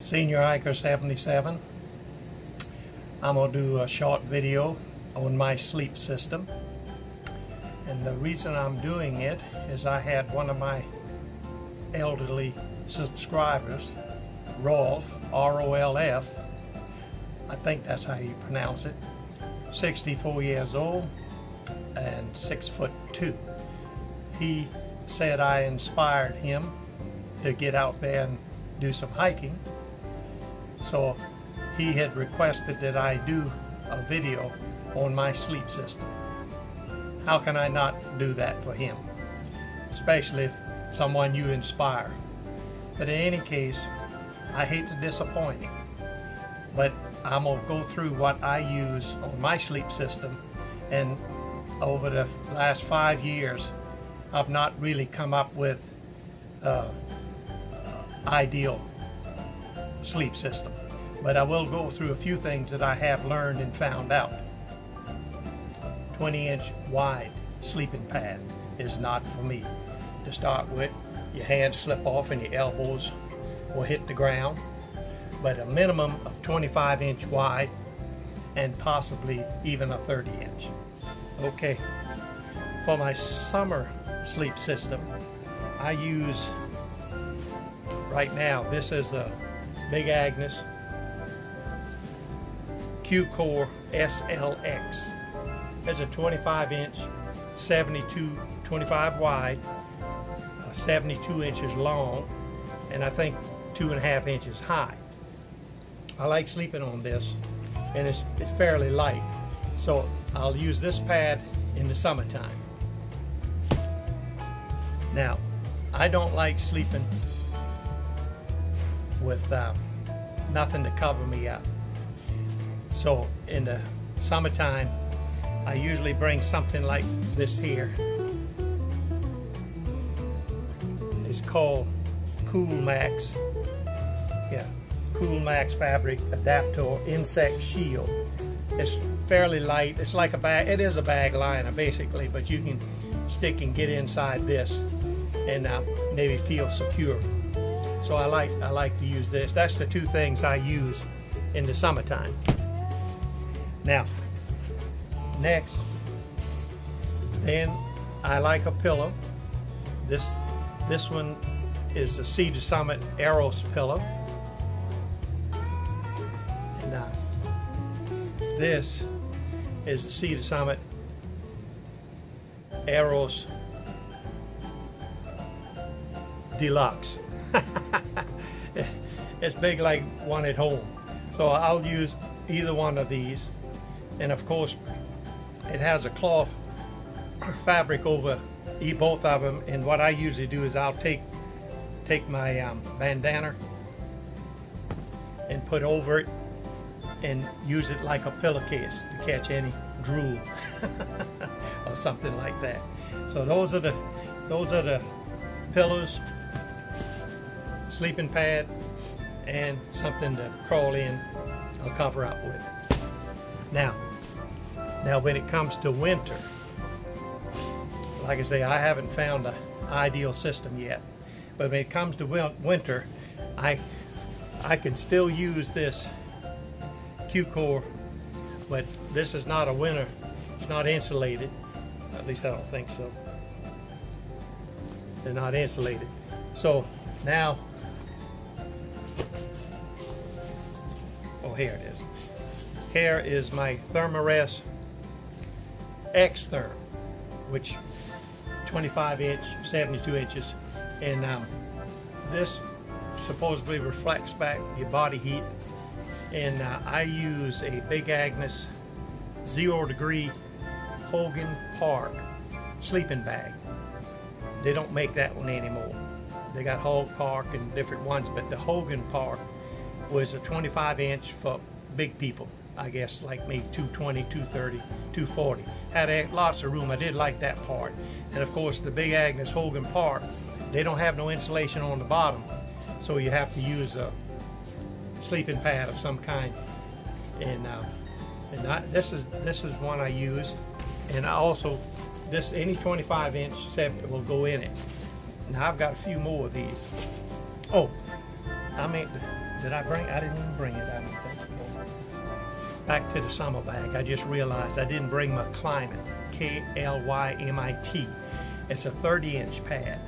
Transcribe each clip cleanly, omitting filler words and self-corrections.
Senior Hiker 77. I'm going to do a short video on my sleep system. And the reason I'm doing it is I had one of my elderly subscribers, Rolf, R-O-L-F, I think that's how you pronounce it, 64 years old and 6'2". He said I inspired him to get out there and do some hiking. So he had requested that I do a video on my sleep system. How can I not do that for him? Especially if someone you inspire. But in any case, I hate to disappoint him. But I'm going to go through what I use on my sleep system. And over the last 5 years, I've not really come up with ideal sleep system. But I will go through a few things that I have learned and found out. 20-inch wide sleeping pad is not for me. To start with, your hands slip off and your elbows will hit the ground. But a minimum of 25-inch wide and possibly even a 30-inch. Okay, for my summer sleep system, I use, right now, this is a Big Agnes Q-Core SLX. It's a 25-inch, 25 wide, 72 inches long, and I think 2.5 inches high. I like sleeping on this, and it's fairly light. So I'll use this pad in the summertime. Now, I don't like sleeping with nothing to cover me up. So in the summertime, I usually bring something like this here. It's called Cool Max. Yeah, Cool Max Fabric Adaptor Insect Shield. It's fairly light. It's like a bag. It is a bag liner basically, but you can stick and get inside this and maybe feel secure. So I like to use this. That's the two things I use in the summertime. Now, next, then I like a pillow. This one is the Cedar Summit Eros pillow. And this is the Cedar Summit Eros Deluxe. It's big like one at home. So I'll use either one of these. And of course, it has a cloth fabric over both of them. And what I usually do is I'll take my bandana and put over it and use it like a pillowcase to catch any drool or something like that. So those are the pillows, sleeping pad, and something to crawl in or cover up with. Now when it comes to winter, like I say, I haven't found an ideal system yet. But when it comes to winter, I can still use this Q-Core, but this is not a winter. It's not insulated. At least I don't think so. They're not insulated. So now, oh, here it is. Here is my Therm-A-Rest X-Therm, which 25-inch, 72 inches, and this supposedly reflects back your body heat. And I use a Big Agnes 0-degree Hogan Park sleeping bag. They don't make that one anymore. They got Hog Park and different ones, but the Hogan Park was a 25-inch for big people, I guess, like me, 220, 230, 240. Had lots of room. I did like that part. And of course, the Big Agnes Hogan Park, they don't have no insulation on the bottom, so you have to use a sleeping pad of some kind. And this is one I use. And I also, any 25-inch will go in it. Now I've got a few more of these. Oh, I meant to Did I bring? I didn't even bring it. I don't think. Back to the summer bag. I just realized I didn't bring my Climate. K-L-Y-M-I-T. It's a 30-inch pad.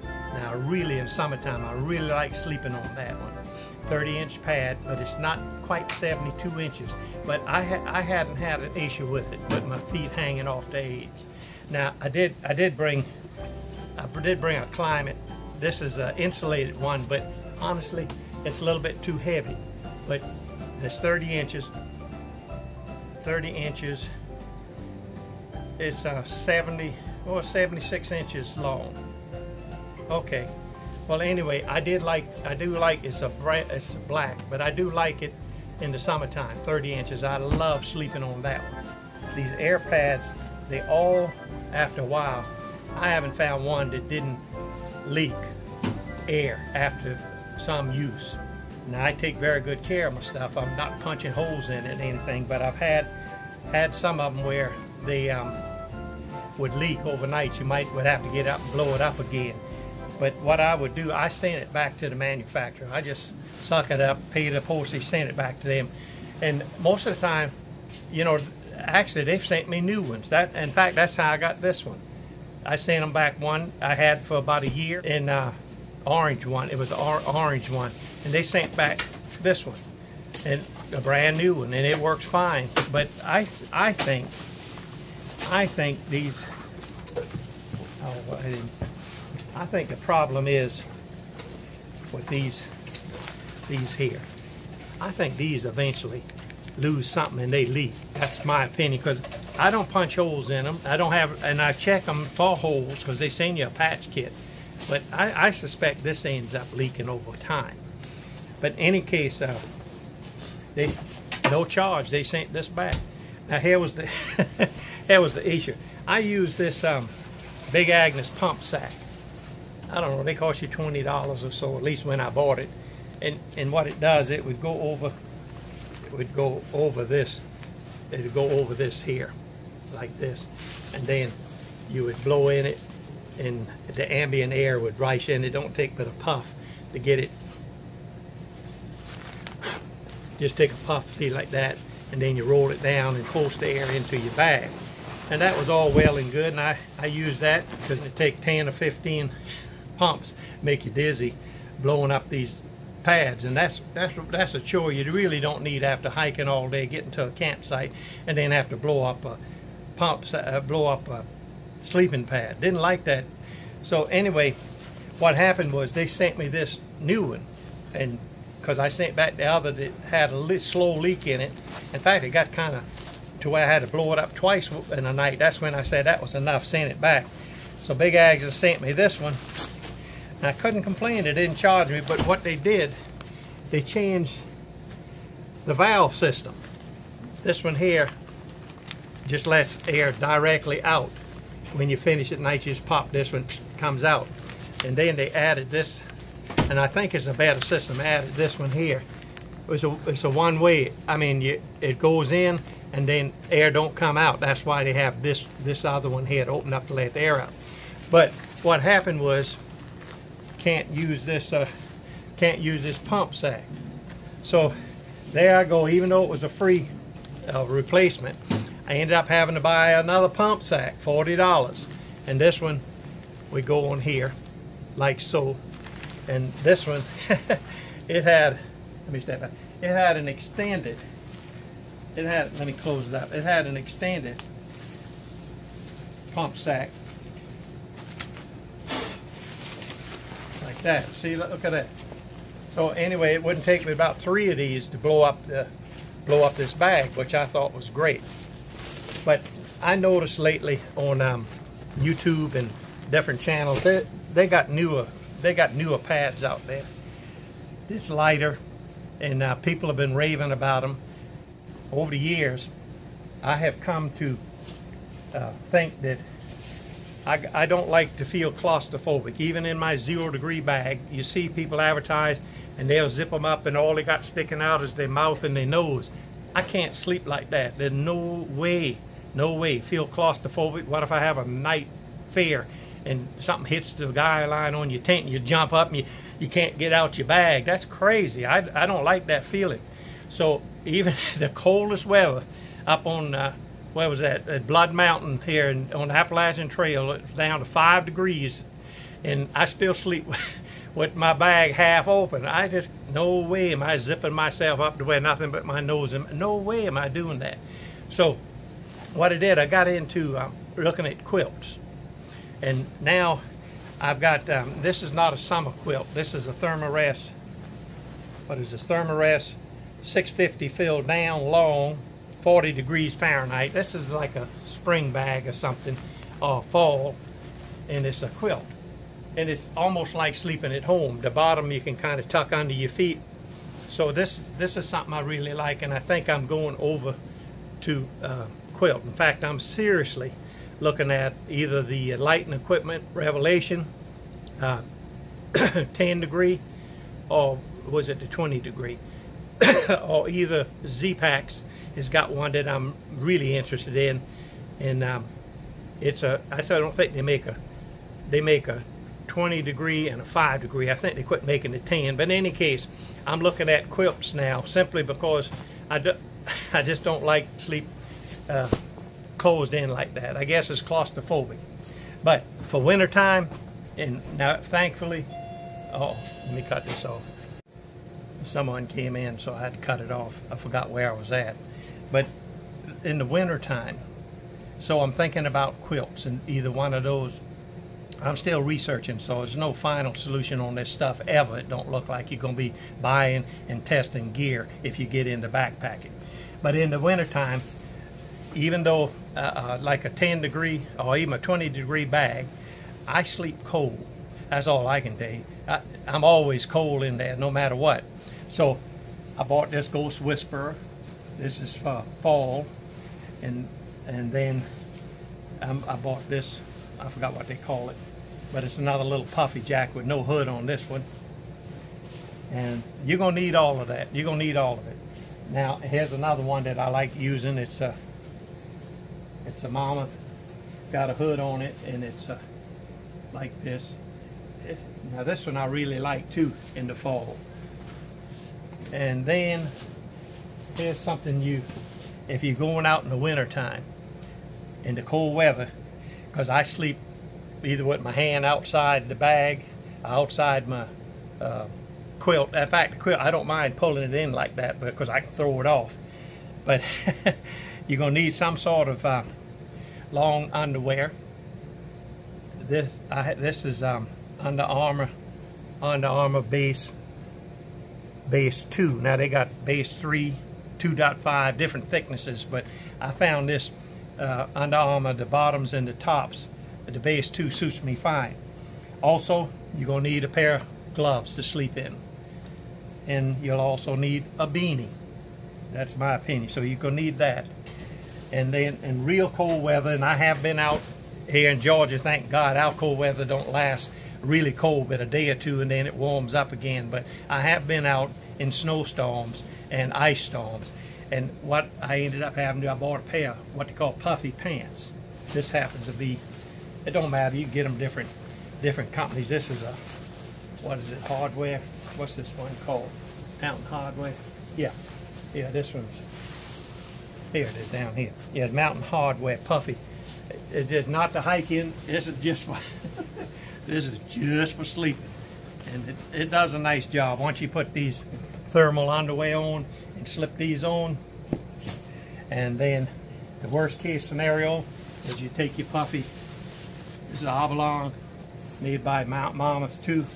Now, really, in summertime, I really like sleeping on that one. 30-inch pad, but it's not quite 72 inches. But I hadn't had an issue with it, with my feet hanging off the edge. Now, I did bring a Climate. This is an insulated one, but honestly, it's a little bit too heavy. But it's 30 inches. 30 inches. It's 76 inches long. Okay. Well, anyway, I do like it's black, but I do like it in the summertime. 30 inches. I love sleeping on that one. These air pads, they all, after a while, I haven't found one that didn't leak air after some use. Now, I take very good care of my stuff. I'm not punching holes in it or anything, but I've had some of them where they would leak overnight. You would have to get up and blow it up again. But what I would do, I send it back to the manufacturer. I just suck it up, pay the postage, send it back to them. And most of the time, you know, actually they've sent me new ones. In fact, that's how I got this one. I sent them back one I had for about a year, and orange one. It was the orange one, and they sent back this one, and a brand new one, and it works fine. But I think these. Oh, I think the problem is with these here. I think these eventually lose something and they leak. That's my opinion, because I don't punch holes in them. I don't have, and I check them for holes because they send you a patch kit. But I suspect this ends up leaking over time. But in any case, they no charge. They sent this back. Now here was the here was the issue. I used this big Agnes pump sack. I don't know, they cost you $20 or so, at least when I bought it. And what it does, it would go over this. It would go over this here, like this. And then you would blow in it, and the ambient air would rush in. It don't take but a puff to get it. Just take a puff, see, like that, and then you roll it down and force the air into your bag. And that was all well and good, and I used that because it take 10 or 15 pumps, make you dizzy, blowing up these pads, and that's a chore you really don't need after hiking all day, getting to a campsite, and then have to blow up a sleeping pad. Didn't like that. So anyway, what happened was they sent me this new one, and because I sent back the other that had a slow leak in it. In fact, it got kind of to where I had to blow it up twice in a night. That's when I said that was enough, send it back. So Big Agnes sent me this one. And I couldn't complain, they didn't charge me, but what they did, they changed the valve system. This one here just lets air directly out. When you finish at night, you just pop this one, comes out. And then they added this, and I think it's a better system, added this one here. It's a one-way, I mean, it goes in, and then air don't come out. That's why they have this other one here to open up to let the air out. But what happened was, can't use this pump sack. So there I go. Even though it was a free replacement, I ended up having to buy another pump sack, $40. And this one we go on here, like so. And this one, it had. Let me step back. It had an extended. Let me close it up. It had an extended pump sack. Like that. See, look at that. So anyway, it wouldn't take me about 3 of these to blow up this bag, which I thought was great. But I noticed lately on YouTube and different channels, they got newer pads out there. It's lighter, and people have been raving about them. Over the years, I have come to think that I don't like to feel claustrophobic. Even in my 0-degree bag, you see people advertise and they'll zip them up and all they got sticking out is their mouth and their nose. I can't sleep like that. There's no way, feel claustrophobic. What if I have a night fair and something hits the guy line on your tent and you jump up and you can't get out your bag. That's crazy. I don't like that feeling. So even the coldest weather up on where was that, at Blood Mountain here on the Appalachian Trail, it's down to 5 degrees, and I still sleep with my bag half open. I just, no way am I zipping myself up to where nothing but my nose, no way am I doing that. So what I did, I got into looking at quilts, and now I've got, this is not a summer quilt, this is a Therm-A-Rest, what is this, Therm-A-Rest 650 fill down long, 40 degrees Fahrenheit. This is like a spring bag or something, or fall, and it's a quilt. And it's almost like sleeping at home. The bottom you can kind of tuck under your feet. So this is something I really like, and I think I'm going over to quilt. In fact, I'm seriously looking at either the Light and Equipment Revelation 10 degree, or was it the 20 degree? Or either Z-Packs has got one that I'm really interested in, and it's a, I don't think they make a 20 degree and a 5 degree. I think they quit making the 10. But in any case, I'm looking at quilts now simply because I just don't like sleep closed in like that. I guess it's claustrophobic. But for winter time, and now thankfully, oh, let me cut this off. Someone came in, so I had to cut it off. I forgot where I was at. But in the winter time, so I'm thinking about quilts, and either one of those. I'm still researching, so there's no final solution on this stuff ever. It don't look like you're going to be buying and testing gear if you get into backpacking. But in the wintertime, even though like a 10 degree or even a 20 degree bag, I sleep cold. That's all I can do. I'm always cold in there no matter what. So I bought this Ghost Whisperer. This is for fall, and then I bought this, I forgot what they call it, but it's another little puffy jack with no hood on this one. And you're gonna need all of that. You're gonna need all of it. Now here's another one that I like using. It's a Mammoth, got a hood on it, and it's like this. Now this one I really like too in the fall. And then here's something if you're going out in the winter time in the cold weather, because I sleep either with my hand outside the bag, outside my quilt. In fact, the quilt, I don't mind pulling it in like that because I can throw it off. But you're going to need some sort of long underwear. This is Under Armour base 2. Now they got base 3, 2.5, different thicknesses, but I found this Under Armour, the bottoms and the tops, the base 2 suits me fine. Also, you're going to need a pair of gloves to sleep in, and you'll also need a beanie. That's my opinion. So you're going to need that. And then in real cold weather, and I have been out here in Georgia, thank God our cold weather don't last really cold but a day or two, and then it warms up again. But I have been out in snowstorms and ice storms, and what I ended up having to do, I bought a pair of what they call Puffy Pants. This happens to be, it don't matter, you can get them different companies. This is a, what is it, hardware? What's this one called? Mountain Hardware? Yeah, this one's, here it is down here. Yeah, Mountain Hardware Puffy. It is not to hike in, this is just for this is just for sleeping, and it does a nice job. Once you put these thermal underwear on and slip these on, and then the worst case scenario is you take your Puffy, this is an Avalon made by Mount Mammoth too,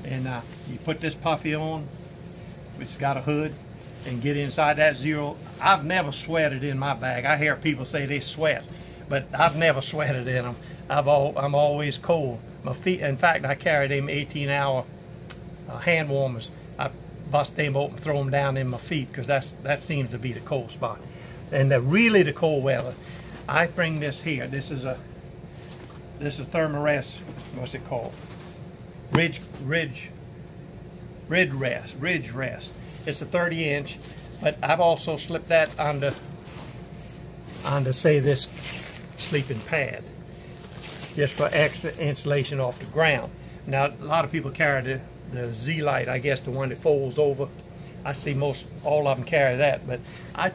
and you put this Puffy on, it's got a hood, and get inside that zero. I've never sweated in my bag. I hear people say they sweat, but I've never sweated in them. I'm always cold. My feet, in fact, I carry them 18-hour hand warmers. I bust them open, throw them down in my feet, because that seems to be the cold spot. And really the cold weather, I bring this here. This is Therm-A-Rest. What's it called? Ridge Rest. It's a 30-inch, but I've also slipped that under say this sleeping pad, just for extra insulation off the ground. Now a lot of people carry the Z-Light, I guess, the one that folds over. I see most all of them carry that, but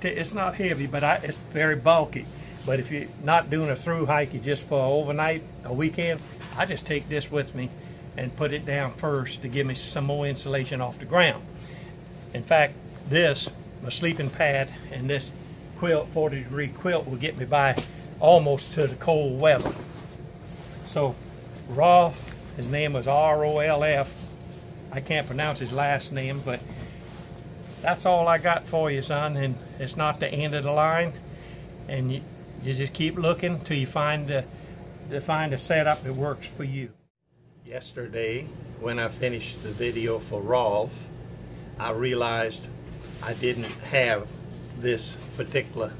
it's not heavy, but it's very bulky. But if you're not doing a through hike, you just for overnight, a weekend, I just take this with me and put it down first to give me some more insulation off the ground. In fact, this, my sleeping pad, and this quilt, 40-degree quilt, will get me by almost to the cold weather. So Rolf, his name was R-O-L-F. I can't pronounce his last name, but that's all I got for you, son. And it's not the end of the line. And you just keep looking till you find a setup that works for you. Yesterday, when I finished the video for Rolf, I realized I didn't have this particular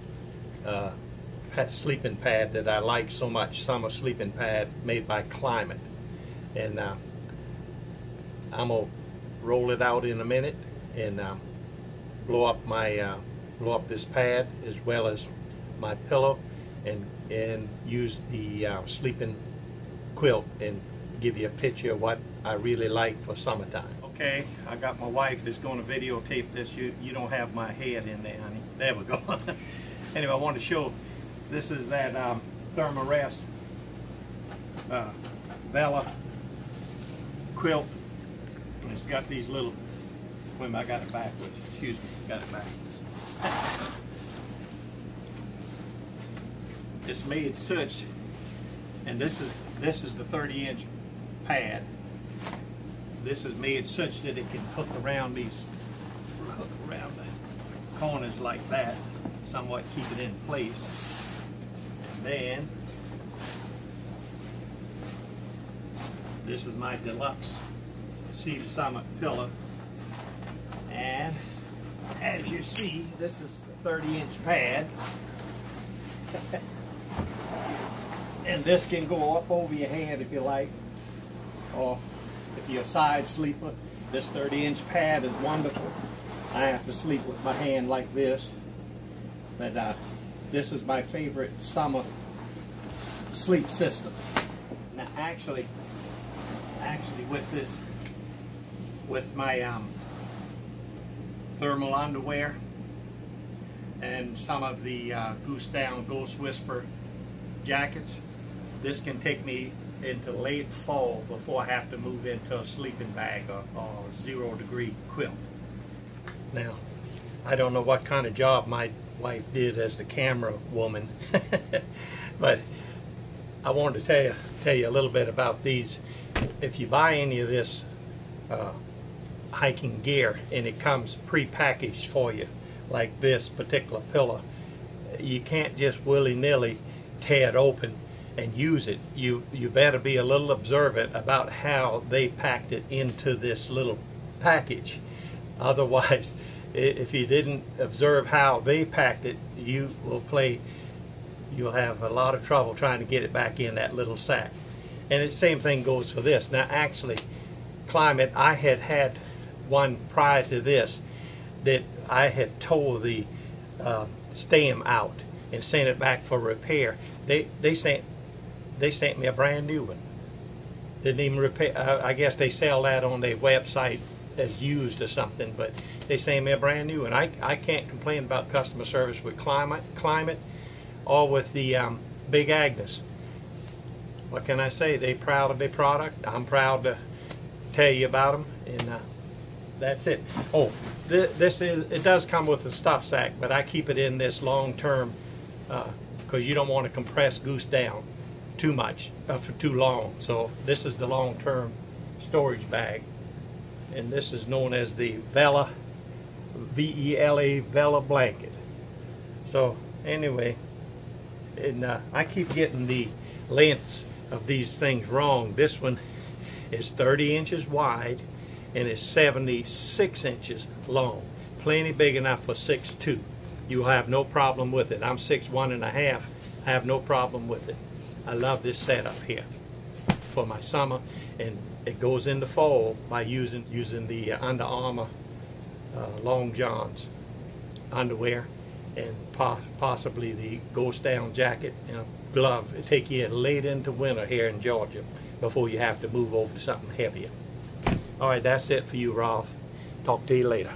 sleeping pad that I like so much, summer sleeping pad made by Climate. And I'm gonna roll it out in a minute and blow up this pad as well as my pillow, and use the sleeping quilt and give you a picture of what I really like for summertime. Okay, I got my wife is going to videotape this. You don't have my head in there, honey. There we go. Anyway, I want to show, this is that Therm-A-Rest Vela quilt. And it's got these little, wait, I got it backwards. Excuse me, got it backwards. It's made such, and this is the 30-inch pad. This is made such that it can hook around the corners like that, somewhat keep it in place. And then this is my deluxe Cedar Summit pillow, and as you see, this is the 30-inch pad. And this can go up over your head if you like, or if you're a side sleeper, this 30-inch pad is wonderful. I have to sleep with my hand like this, but this is my favorite summer sleep system. Now actually with my thermal underwear and some of the Goose Down Ghost Whisper jackets, this can take me into late fall before I have to move into a sleeping bag or 0-degree quilt. Now, I don't know what kind of job my wife did as the camera woman, but I wanted to tell you a little bit about these. If you buy any of this hiking gear and it comes pre-packaged for you, like this particular pillow, you can't just willy-nilly tear it open and use it. You better be a little observant about how they packed it into this little package. Otherwise, if you didn't observe how they packed it, you'll have a lot of trouble trying to get it back in that little sack. And the same thing goes for this. Now actually, Climate, I had one prior to this that I had tore the stem out and sent it back for repair. They sent me a brand new one. Didn't even repair. I guess they sell that on their website as used or something, but they sent me a brand new one. I can't complain about customer service with Climate or with the Big Agnes. What can I say? They're proud of their product. I'm proud to tell you about them, and that's it. Oh, it does come with a stuff sack, but I keep it in this long-term because you don't want to compress Goose Down too much for too long. So this is the long-term storage bag, and this is known as the Vela, V-E-L-A, Vela blanket. So anyway, and I keep getting the lengths of these things wrong. This one is 30 inches wide and is 76 inches long. Plenty big enough for 6'2". You'll have no problem with it. I'm 6'1½". I have no problem with it. I love this setup here for my summer, and it goes into fall by using the Under Armour Long Johns underwear, and possibly the Ghost Down jacket and a glove. It'll take you late into winter here in Georgia before you have to move over to something heavier. All right, that's it for you, Rolf. Talk to you later.